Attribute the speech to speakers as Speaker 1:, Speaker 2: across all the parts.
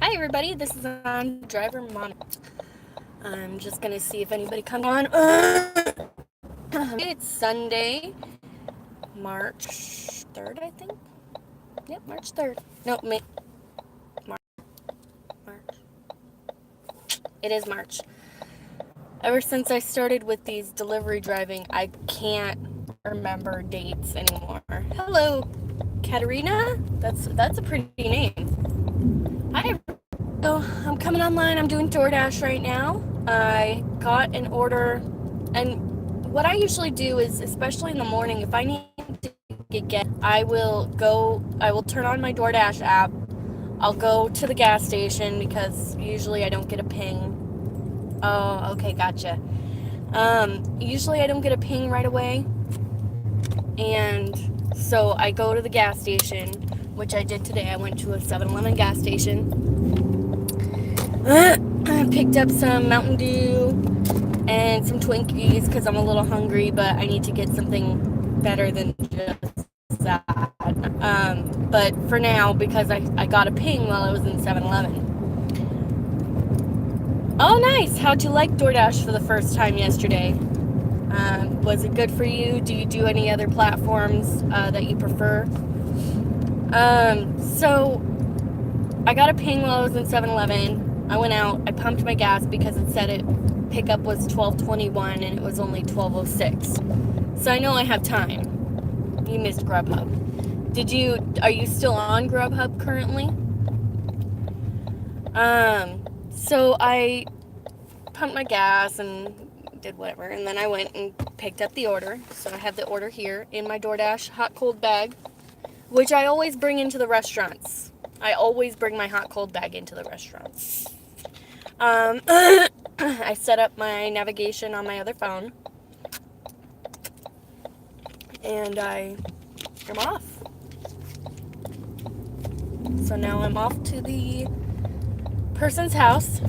Speaker 1: Hi everybody, this is on Driver Mom. I'm just gonna see if anybody comes on. It's Sunday, March 3rd, I think. Yep, March 3rd. No, March. March. It is March. Ever since I started with these delivery driving, I can't remember dates anymore. Hello, Katerina. That's a pretty name. Hi. So I'm coming online. I'm doing Doordash right now. I got an order, and what I usually do is, especially in the morning, if I need to get, I will turn on my Doordash app. I'll go to the gas station because usually I don't get a ping. Oh, okay, gotcha. Usually I don't get a ping right away, and so I go to the gas station, which I did today. I went to a 7-Eleven gas station. I picked up some Mountain Dew and some Twinkies because I'm a little hungry, but I need to get something better than just that. But for now, because I got a ping while I was in 7-Eleven. Oh, nice. How'd you like DoorDash for the first time yesterday? Was it good for you? Do you do any other platforms that you prefer? So I got a ping while I was in 7-Eleven. I went out, I pumped my gas because it said pickup was 12:21 and it was only 12:06. So I know I have time. You missed Grubhub. Are you still on Grubhub currently? So I pumped my gas and did whatever, and then I went and picked up the order. So I have the order here in my DoorDash hot cold bag, which I always bring into the restaurants. I always bring my hot cold bag into the restaurants. I set up my navigation on my other phone, and I'm off. So now I'm off to the person's house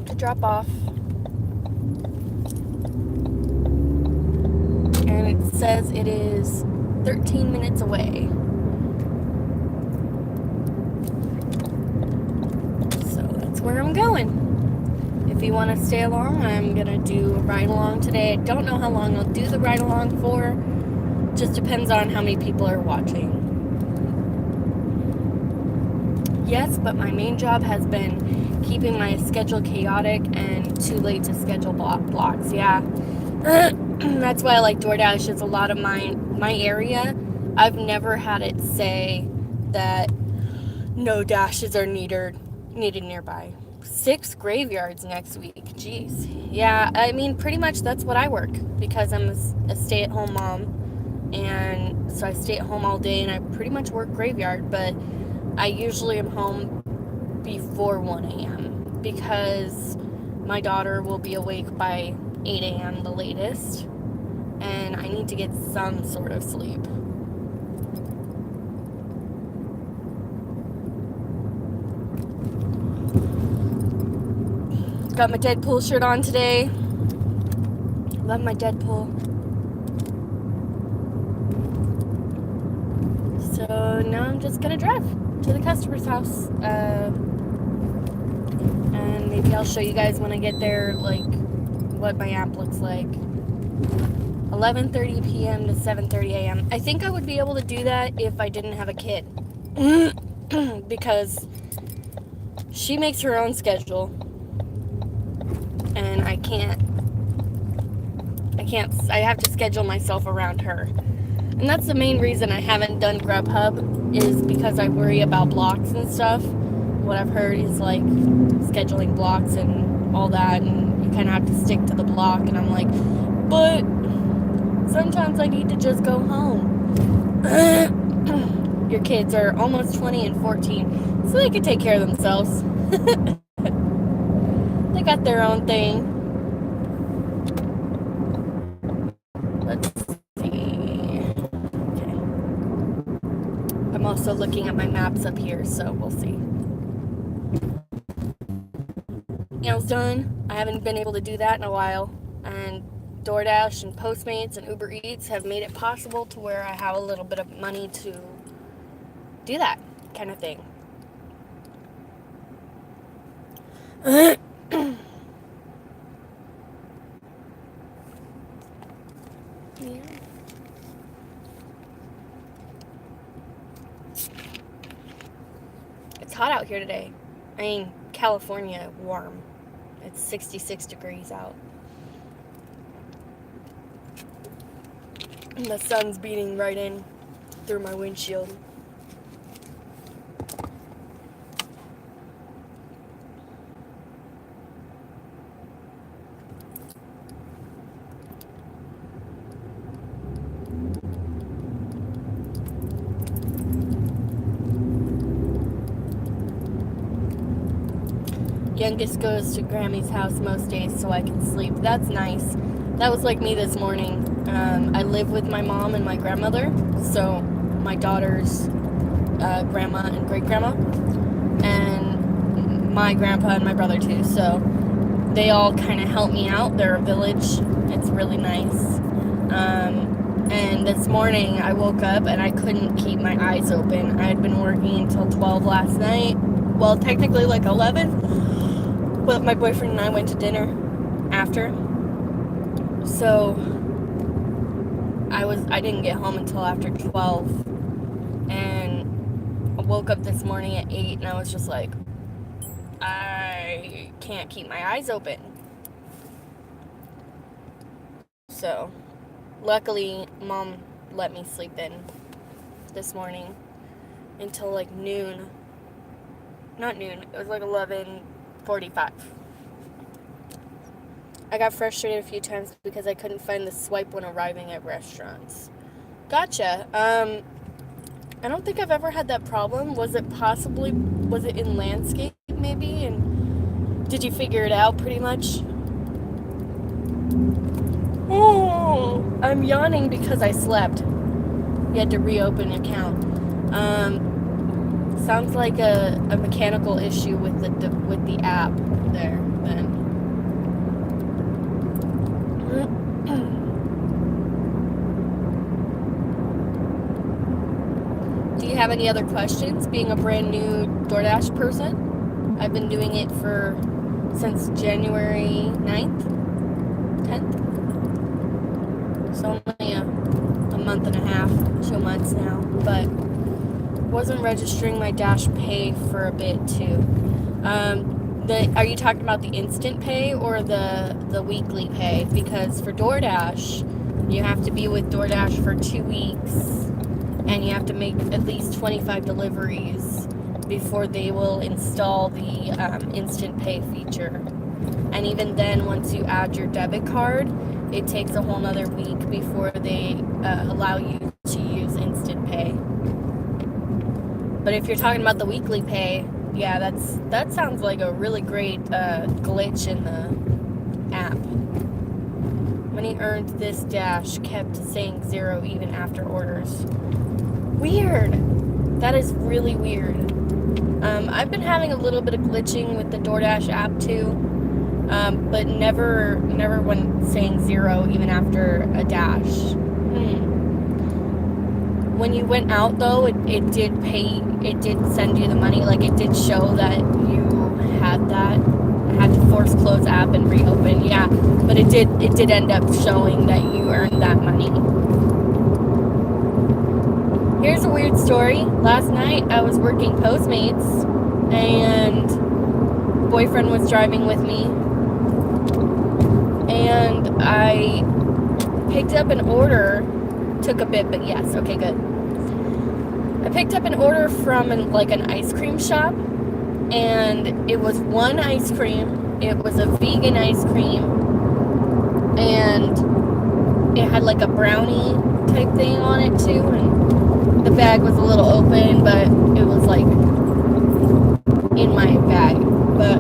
Speaker 1: to drop off, and it says it is 13 minutes away. Where I'm going. If you want to stay along, I'm gonna do a ride along today. I don't know how long I'll do the ride along for. Just depends on how many people are watching. Yes, but my main job has been keeping my schedule chaotic and too late to schedule blocks. Yeah. That's why I like DoorDash. It's a lot of my area. I've never had it say that no dashes are needed nearby. 6 graveyards next week. Jeez. Yeah, I mean, pretty much that's what I work because I'm a stay-at-home mom, and so I stay at home all day and I pretty much work graveyard, but I usually am home before 1 a.m. because my daughter will be awake by 8 a.m. the latest, and I need to get some sort of sleep. Got my Deadpool shirt on today. Love my Deadpool. So now I'm just gonna drive to the customer's house. And maybe I'll show you guys when I get there, like, what my app looks like. 11:30 p.m. to 7:30 a.m. I think I would be able to do that if I didn't have a kid. Because she makes her own schedule. And I have to schedule myself around her. And that's the main reason I haven't done Grubhub, is because I worry about blocks and stuff. What I've heard is like scheduling blocks and all that, and you kind of have to stick to the block, and I'm like, but sometimes I need to just go home. Your kids are almost 20 and 14, so they can take care of themselves. They got their own thing. Let's see. Okay. I'm also looking at my maps up here, so we'll see. Nails done. I haven't been able to do that in a while, and DoorDash and Postmates and Uber Eats have made it possible to where I have a little bit of money to do that kind of thing. Yeah. It's hot out here today. I mean, California, warm. It's 66 degrees out. And the sun's beating right in through my windshield. Youngest goes to Grammy's house most days so I can sleep. That's nice. That was like me this morning. I live with my mom and my grandmother, so my daughter's grandma and great grandma, and my grandpa and my brother too. So they all kind of help me out. They're a village. It's really nice. And this morning I woke up and I couldn't keep my eyes open. I had been working until 12 last night. Well, technically like 11, but my boyfriend and I went to dinner after. So I didn't get home until after 12, and I woke up this morning at 8 and I was just like, I can't keep my eyes open. So luckily Mom let me sleep in this morning until like noon. Not noon, it was like 11:45. I got frustrated a few times because I couldn't find the swipe when arriving at restaurants. Gotcha. I don't think I've ever had that problem. Was it in landscape maybe? And did you figure it out pretty much? Oh, I'm yawning because I slept. You had to reopen your account. Sounds like a mechanical issue with the app there then. Do you have any other questions? Being a brand new DoorDash person, I've been doing it since January 9th, 10th. So only a month and a half, 2 months now, but wasn't registering my Dash Pay for a bit too. Are you talking about the instant pay or the weekly pay? Because for DoorDash, you have to be with DoorDash for 2 weeks, and you have to make at least 25 deliveries before they will install the instant pay feature. And even then, once you add your debit card, it takes a whole nother week before they allow you to use instant pay. But if you're talking about the weekly pay, yeah, that sounds like a really great glitch in the app. When he earned this Dash, kept saying 0 even after orders. Weird. That is really weird. I've been having a little bit of glitching with the DoorDash app too, but never when saying 0 even after a Dash. When you went out though, it did send you the money. Like it did show that you had that. I had to force close app and reopen. Yeah, but it did end up showing that you earned that money. Here's a weird story. Last night I was working Postmates and boyfriend was driving with me, and I picked up an order. Took a bit, but yes, okay, good. I picked up an order from an ice cream shop, and it was one ice cream. It was a vegan ice cream, and it had like a brownie type thing on it too, and the bag was a little open, but it was like in my bag. But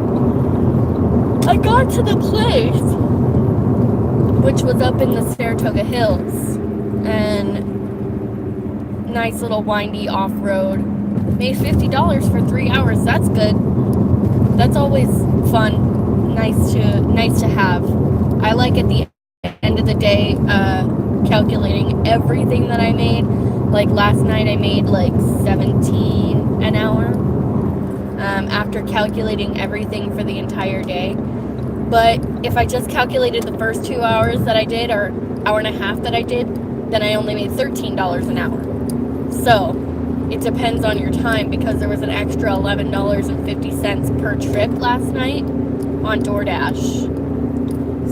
Speaker 1: I got to the place, which was up in the Saratoga Hills, and nice little windy off-road. Made $50 for 3 hours. That's good. That's always fun. Nice to have. I like at the end of the day calculating everything that I made. Like last night I made like $17 an hour. after calculating everything for the entire day. But if I just calculated the first 2 hours that I did, or hour and a half that I did, then I only made $13 an hour. So it depends on your time, because there was an extra $11.50 per trip last night on DoorDash.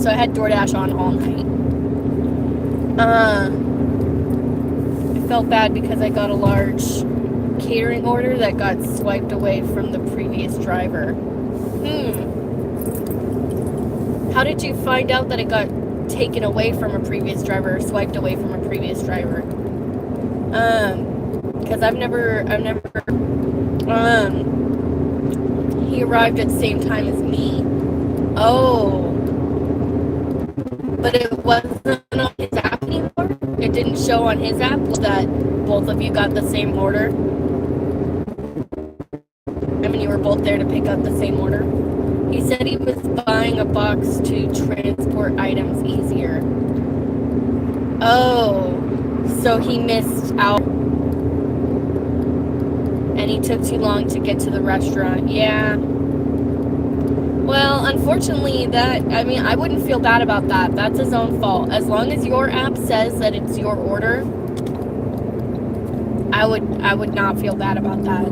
Speaker 1: So I had DoorDash on all night. I felt bad because I got a large catering order that got swiped away from the previous driver. How did you find out that it got taken away from a previous driver, or swiped away from a previous driver? Because I've never, he arrived at the same time as me. Oh. But it wasn't on his app anymore? It didn't show on his app that both of you got the same order? I mean, you were both there to pick up the same order? He said he was buying a box to transport items easier. Oh, so he missed out. And he took too long to get to the restaurant. Yeah. Well, unfortunately, I wouldn't feel bad about that. That's his own fault. As long as your app says that it's your order, I would not feel bad about that.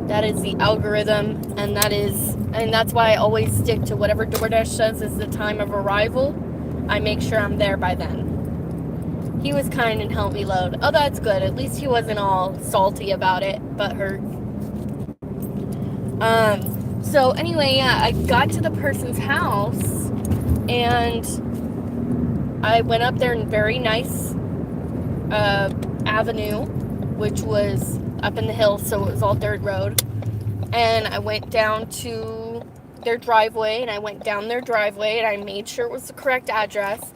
Speaker 1: That is the algorithm, and that's why I always stick to whatever DoorDash says is the time of arrival. I make sure I'm there by then. He was kind and helped me load. Oh, that's good. At least he wasn't all salty about it, but hurt. So anyway, yeah, I got to the person's house, and I went up their very nice avenue, which was up in the hills, so it was all dirt road. And I went down to their driveway, and I went down their driveway, and I made sure it was the correct address.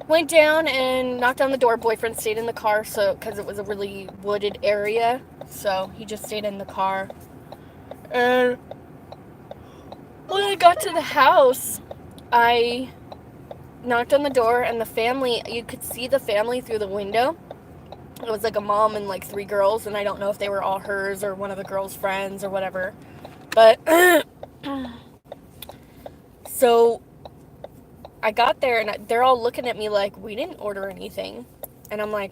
Speaker 1: Went down and knocked on the door. Boyfriend stayed in the car, because it was a really wooded area, so he just stayed in the car. And when I got to the house, I knocked on the door, and the family, you could see the family through the window. It was like a mom and like 3 girls, and I don't know if they were all hers or one of the girls' friends or whatever. But so I got there, and they're all looking at me like, we didn't order anything. And I'm like,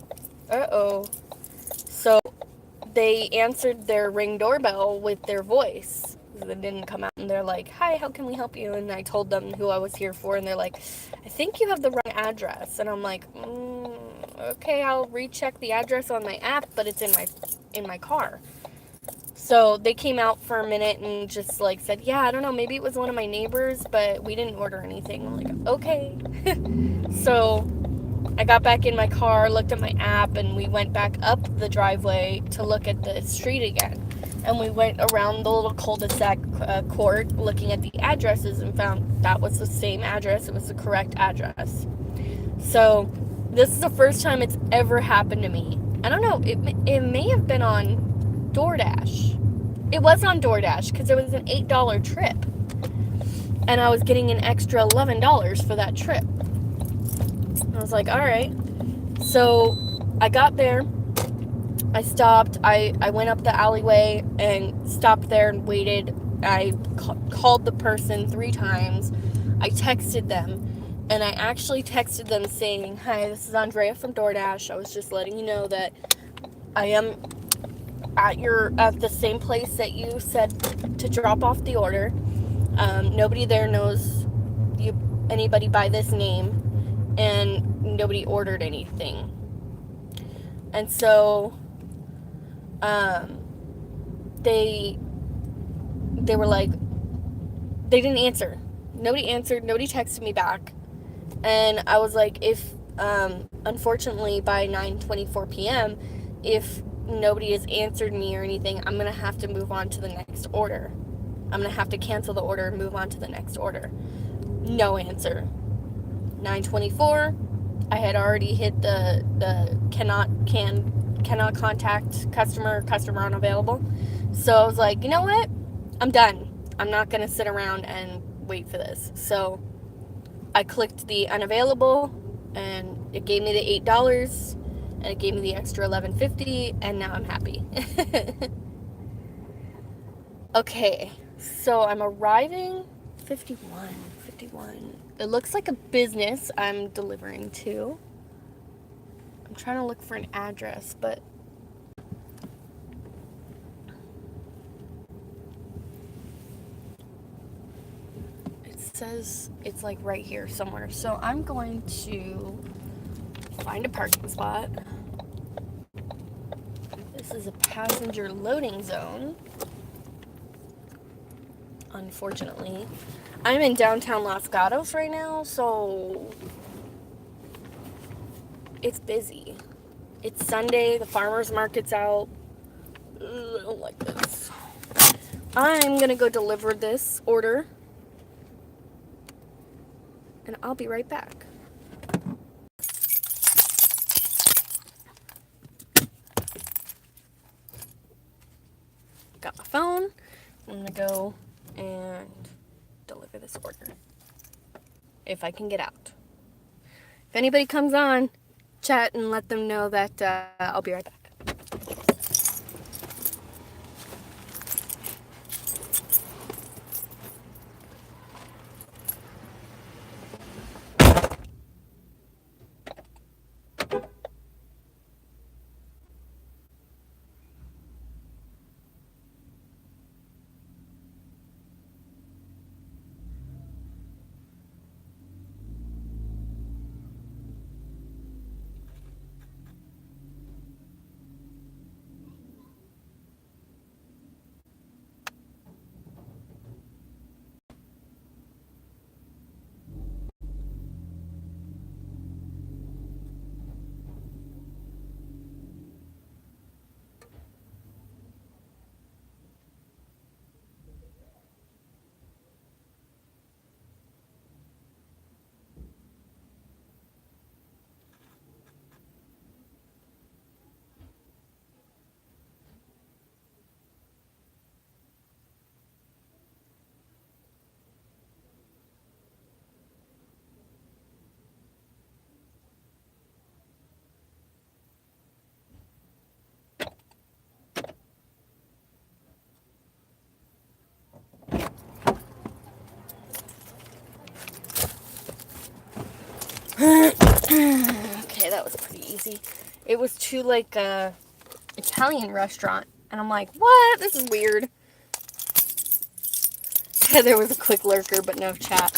Speaker 1: uh-oh. So they answered their Ring doorbell with their voice. They didn't come out, and they're like, hi, how can we help you? And I told them who I was here for, and they're like, I think you have the wrong address. And I'm like, okay, I'll recheck the address on my app, but it's in my car. So they came out for a minute and just like said, yeah, I don't know, maybe it was one of my neighbors, but we didn't order anything. I'm like, okay. So I got back in my car, looked at my app, and we went back up the driveway to look at the street again. And we went around the little cul-de-sac court looking at the addresses and found that was the same address. It was the correct address. So this is the first time it's ever happened to me. I don't know, it may have been on DoorDash. It was on DoorDash because it was an $8 trip. And I was getting an extra $11 for that trip. I was like, all right. So I got there. I stopped. I went up the alleyway and stopped there and waited. I called the person 3 times. I texted them. And I actually texted them saying, hi, this is Andrea from DoorDash. I was just letting you know that I am at the same place that you said to drop off the order. Nobody there knows anybody by this name, and nobody ordered anything. And so they were like, they didn't answer. Nobody answered. Nobody texted me back. And I was like, if unfortunately by 9:24 p.m. if nobody has answered me or anything, I'm going to have to move on to the next order. I'm going to have to cancel the order and move on to the next order. No answer. 9:24, I had already hit the cannot contact customer unavailable. So I was like, you know what? I'm done. I'm not going to sit around and wait for this. So I clicked the unavailable, and it gave me the $8. and it gave me the extra $11.50, and now I'm happy. Okay, so I'm arriving 51. It looks like a business I'm delivering to. I'm trying to look for an address, but it says it's like right here somewhere. So I'm going to find a parking spot. This is a passenger loading zone. Unfortunately, I'm in downtown Los Gatos right now, so it's busy. It's Sunday, the farmer's market's out. I don't like this. I'm gonna go deliver this order, and I'll be right back. Got my phone. I'm gonna go and deliver this order. If I can get out. If anybody comes on, chat and let them know that I'll be right back. Okay, that was pretty easy. It was to like a Italian restaurant, and I'm like, what? This is weird. There was a quick lurker, but no chat.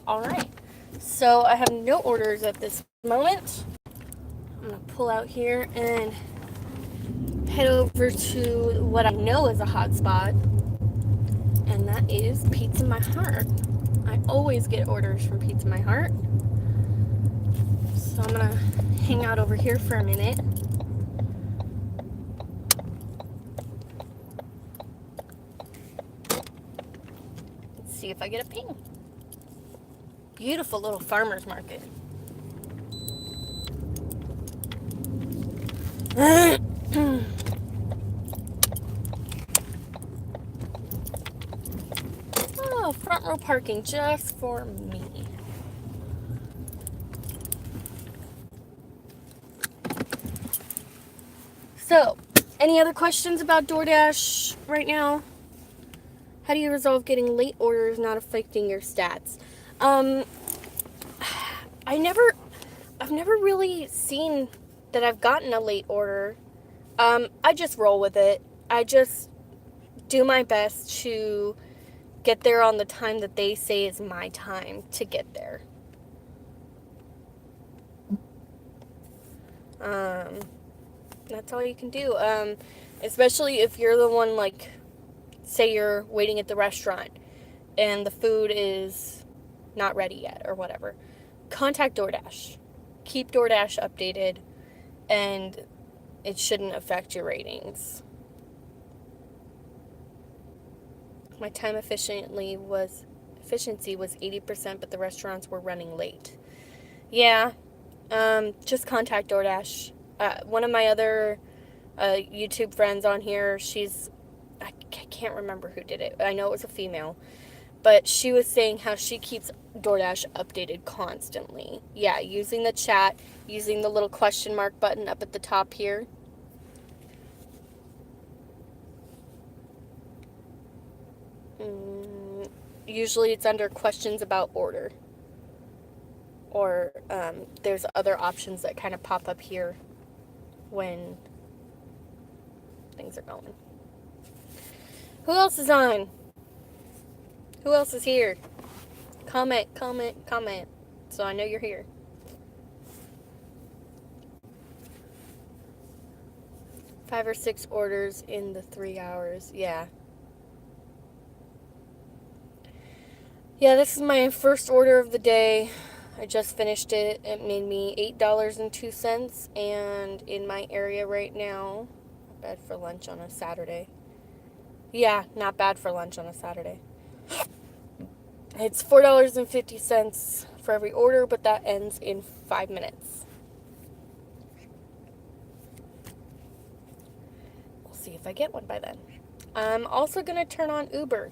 Speaker 1: Alright, so I have no orders at this moment. I'm going to pull out here and head over to what I know is a hot spot, and that is Pizza My Heart. I always get orders from Pizza My Heart. So I'm going to hang out over here for a minute. Let's see if I get a ping. Beautiful little farmer's market. Oh, front row parking just for me. So, any other questions about DoorDash right now? How do you resolve getting late orders not affecting your stats? I've never really seen that I've gotten a late order. I just roll with it. I just do my best to get there on the time that they say is my time to get there. That's all you can do. Especially if you're the one, like, say you're waiting at the restaurant and the food is not ready yet or whatever. Contact DoorDash. Keep DoorDash updated, and it shouldn't affect your ratings. My time efficiency was 80%, but the restaurants were running late. Yeah, just contact DoorDash. One of my other YouTube friends on here, I can't can't remember who did it. I know it was a female. But she was saying how she keeps DoorDash updated constantly. Yeah, using the chat, using the little question mark button up at the top here. Usually it's under questions about order. Or there's other options that kind of pop up here when things are going. Who else is on? Who else is here? Comment, comment, comment. So I know you're here. Five or six orders in the 3 hours. Yeah. Yeah, this is my first order of the day. I just finished it. It made me $8.02. And in my area right now, not bad for lunch on a Saturday. Yeah, not bad for lunch on a Saturday. It's $4.50 for every order, but that ends in 5 minutes. We'll see if I get one by then. I'm also going to turn on Uber.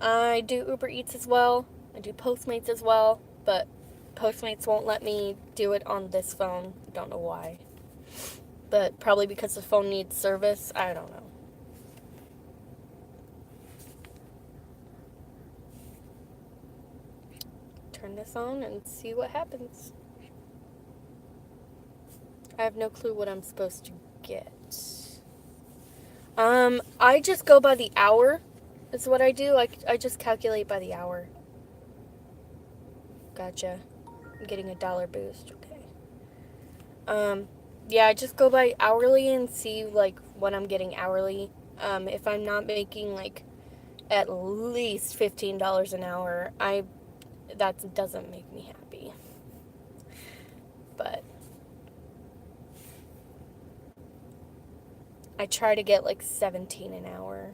Speaker 1: I do Uber Eats as well. I do Postmates as well, but Postmates won't let me do it on this phone. I don't know why. But probably because the phone needs service. I don't know. Turn this on and see what happens. I have no clue what I'm supposed to get. I just go by the hour. Is what I do. I just calculate by the hour. Gotcha. I'm getting $1 boost. Okay. Yeah, I just go by hourly and see, like, what I'm getting hourly. If I'm not making, like, at least $15 an hour, that doesn't make me happy. But I try to get, like, 17 an hour.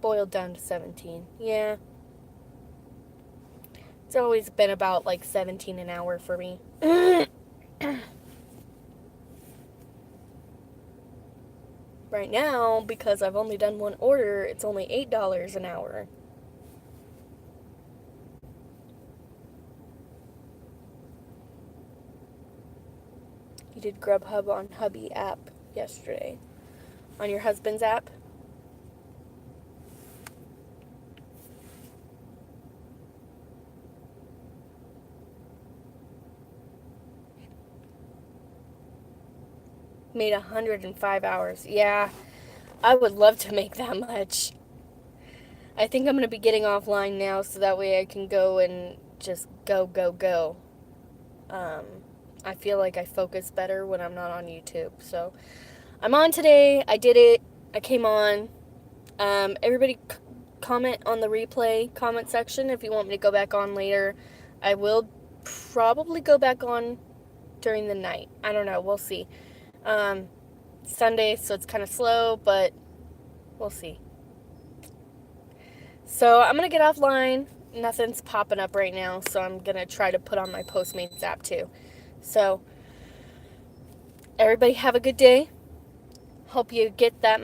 Speaker 1: Boiled down to 17. Yeah. It's always been about like 17 an hour for me. Right now, because I've only done one order, it's only $8 an hour. You did Grubhub on hubby app yesterday. On your husband's app? Made 105 hours. Yeah, I would love to make that much. I think I'm going to be getting offline now so that way I can go and just go. I feel like I focus better when I'm not on YouTube. So I'm on today. I did it. I came on. Everybody comment on the replay comment section if you want me to go back on later. I will probably go back on during the night. I don't know. We'll see. Sunday, so it's kind of slow, but we'll see. So I'm going to get offline. Nothing's popping up right now, so I'm going to try to put on my Postmates app too. So everybody have a good day. Hope you get that